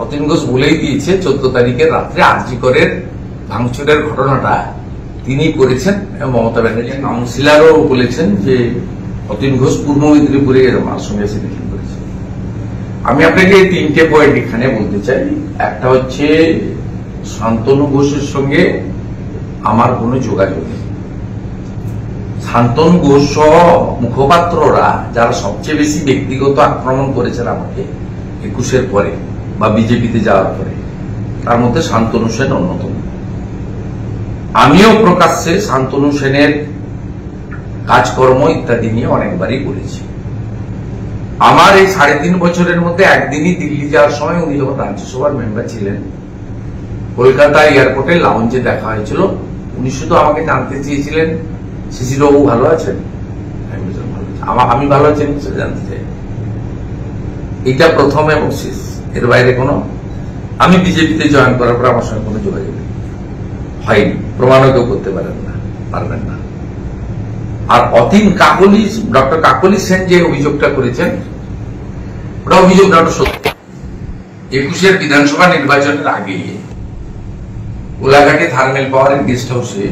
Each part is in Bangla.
অতীন ঘোষ বলেই দিয়েছে 14 তারিখের রাত্রে আরজি করের ভাঙচুরের ঘটনাটা তিনি করেছেন এবং মমতা ব্যানার্জি কাউন্সিলরও বলেছেন যে অতীন ঘোষ পূর্ব মেদিনীপুরে আমার সঙ্গে এসে মিটিং করেছে। আমি আপনাকে 3টে পয়েন্ট এখানে বলতে চাই। একটা হচ্ছে শান্তনু ঘোষের সঙ্গে আমার কোনো যোগাযোগ নেই। শান্তনু ঘোষ সহ মুখপাত্ররা যারা সবচেয়ে বেশি ব্যক্তিগত আক্রমণ করেছেন আমাকে 21-এর পরে বা বিজেপিতে যাওয়ার পরে, তার মধ্যে শান্তনু সেন অন্যতম। আমিও প্রকাশ্যে শান্তনু সেনের কাজকর্ম ইত্যাদি নিয়ে অনেকবারই বলেছি। আমার এই 3.5 বছরের মধ্যে একদিনই দিল্লি যাওয়ার সময় উনি যখন রাজ্যসভার মেম্বার ছিলেন, কলকাতা এয়ারপোর্টে লাউঞ্জে দেখা হয়েছিল। উনি শুধু আমাকে জানতে চেয়েছিলেন শিশির বাবু ভালো আছেন, আমি ভালো আছেন সেটা জানতে চাই। এটা প্রথম এবং শেষ। এর বাইরে কোনো, আমি বিজেপিতে জয়েন করার পর আমার সঙ্গে কোনো যোগাযোগ হয়নি, প্রমাণও কেউ করতে পারবেন না। আর ডক্টর কাকলি সেন যে অভিযোগটা করেছেন, ওটা অভিযোগটা সত্য। 21-এর বিধানসভা নির্বাচনের আগে কোলাঘাটে থার্মেল পাওয়ারের গেস্ট হাউসে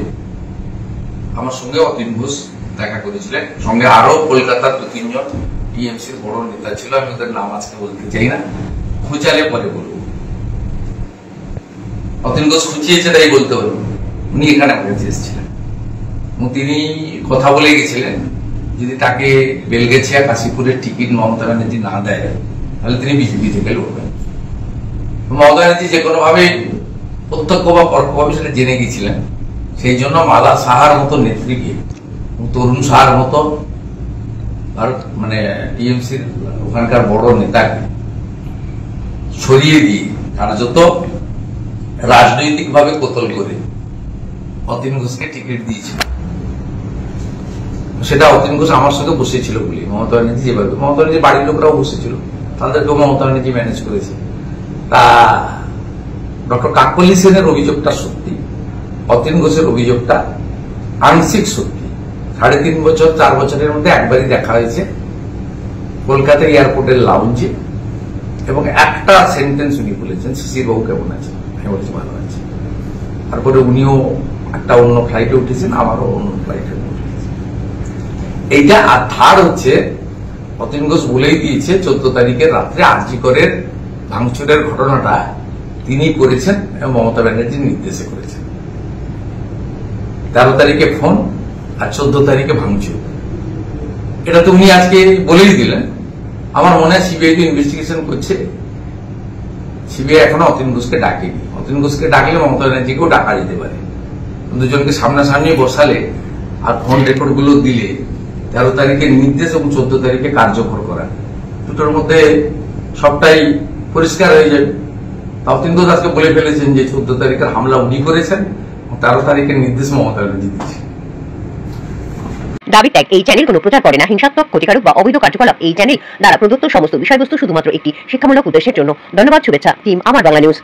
আমার সঙ্গে অতীন ঘোষ দেখা করেছিলেন। সঙ্গে আরো কলকাতার 2-3 জন টিএমসির বড় নেতা ছিল, আমি ওদের নাম আজকে বলতে চাই না, খুঁচালে পরে বলবো। অতীন ঘোষ খুঁচিয়েছে তাই বলতে হলো। উনি এখানে আমার কাছে এসেছিলেন এবং তিনি কথা বলে গেছিলেন যদি তাকে বেলগেছিয়া কাশীপুরের টিকিট মমতা ব্যানার্জি না দেয় তাহলে তিনি বিজেপি থেকে লড়বেন। মমতা ব্যানার্জি যে কোনো ভাবে প্রত্যক্ষ বা পরোক্ষভাবে সেটা জেনে গেছিলেন। সেই জন্য মালা সাহার মতো নেত্রীকে, তরুণ সাহার মতো টিএমসির ওখানকার বড় নেতাকে সরিয়ে দিয়ে কার্যত রাজনৈতিক ভাবে কোতল করে অতীন ঘোষকে টিকিট দিয়েছিল। সেটা অতীন ঘোষ আমার সঙ্গে বসেছিল বলে মমতা ব্যানার্জি যেভাবে, মমতা ব্যানার্জি বাড়ির লোকরাও বসেছিল, তাদেরকেও মমতা ব্যানার্জি ম্যানেজ করেছে। তা ডক্টর কাকলি সেনের অভিযোগটা সত্যি, অতীন ঘোষের অভিযোগটা আংশিক সত্যি। 3.5 বছর 4 বছরের মধ্যে একবারই দেখা হয়েছে কলকাতা এয়ারপোর্টের লাউঞ্জে, এবং একটা সেন্টেন্স উনি বলেছেন শিশির বাবু কেমন আছে, আমি বলেছি ভালো আছে। তারপরে উনিও একটা অন্য ফ্লাইটে উঠেছেন, আমারও অন্য ফ্লাইটে উঠেছেন। এইটা। আর থার্ড হচ্ছে অতীন ঘোষ বলেই দিয়েছে 14 তারিখের রাত্রে আরজি করের ভাঙচুরের ঘটনাটা তিনি করেছেন এবং মমতা ব্যানার্জির নির্দেশে করেছেন। 13 তারিখে ফোন আর 14 তারিখে ভাঙচুর, এটা তো উনি আজকে বলেই দিলেন। আমার মনে হয় সিবিআই তো ইনভেস্টিগেশন করছে, সিবিআই এখনো অতীন ঘোষকে ডাকেনি। অতীন ঘোষকে ডাকলে মমতা ব্যানার্জিকেও ডাকা যেতে পারে। দুজনকে সামনাসামনি বসালে আর ফোন রেকর্ড গুলো দিলে 13 তারিখের নির্দেশ এবং 14 তারিখে কার্যকর করা, দুটোর মধ্যে সবটাই পরিষ্কার হয়ে যাবে। অতীন ঘোষ আজকে বলে ফেলেছেন যে 14 তারিখের হামলা উনি করেছেন, 13 তারিখের নির্দেশ মমতা ব্যানার্জি দিয়েছে। দাবি ত্যাগ এই চ্যানেল কোনো প্রচার করে না। হিংসাত্মক, ক্ষতিকারক বা অবৈধ কার্যকলাপ এই চ্যানেল দ্বারা প্রদত্ত সমস্ত বিষয়বস্তু শুধুমাত্র একটি শিক্ষামূলক উদ্দেশ্যের জন্য। ধন্যবাদ। শুভেচ্ছা টিম আমার বাংলা নিউজ।